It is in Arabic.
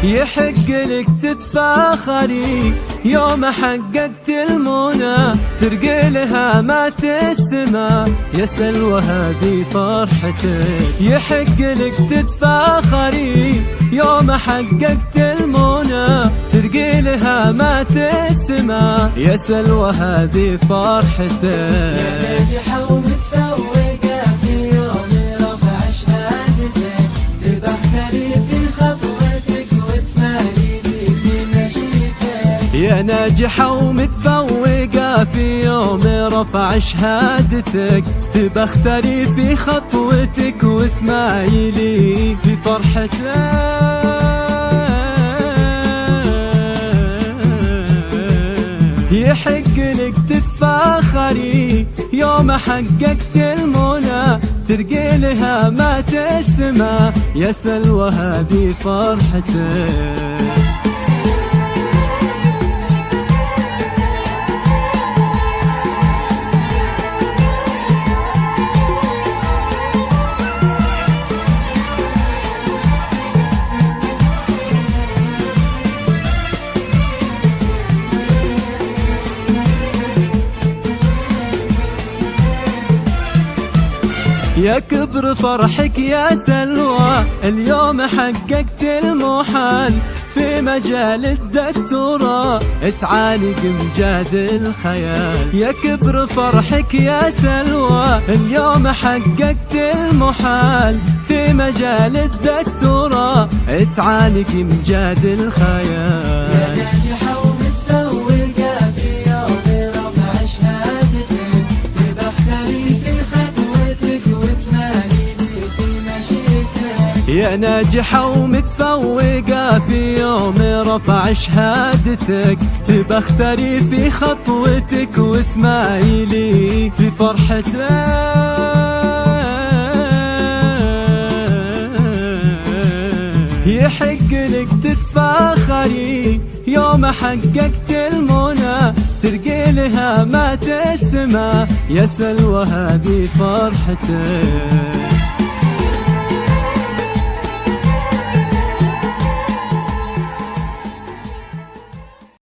يحق لك تتفاخري يوم حققت المنى، ترقي لها مات السما يا سلوى هذه فرحتك. يحق لك تتفاخري يوم حققت المنى، ترقي لها مات السما يا سلوى هذه فرحتك. يا ناجحة ومتفوقة في يوم رفع شهادتك، تبختري في خطوتك وتماليني في نشيدك. يا ناجحة ومتفوقة في يوم رفع شهادتك، تبختري في خطوتك وتمايلي في فرحتك. يحق لك تتفاخري يوم حققت المنى، ترقي لها مات السما يا سلوى هذه فرحتك. يا كبر فرحك يا سلوى اليوم حققت المحال، في مجال الدكتوراه تعالج امجاد الخيال. يا كبر فرحك يا سلوى اليوم حققت المحال، في مجال الدكتوراه تعالج امجاد الخيال. يا ناجحة ومتفوقة في يوم رفع شهادتك، تبختري في خطوتك وتماليني في نشيدك. يا ناجحة ومتفوقة في يوم رفع شهادتك، تبختري في خطوتك وتمايلي في فرحتك. يحق لك تتفاخري يوم حققت المنى، ترقي لها مات السما يا سلوى هذه فرحتك.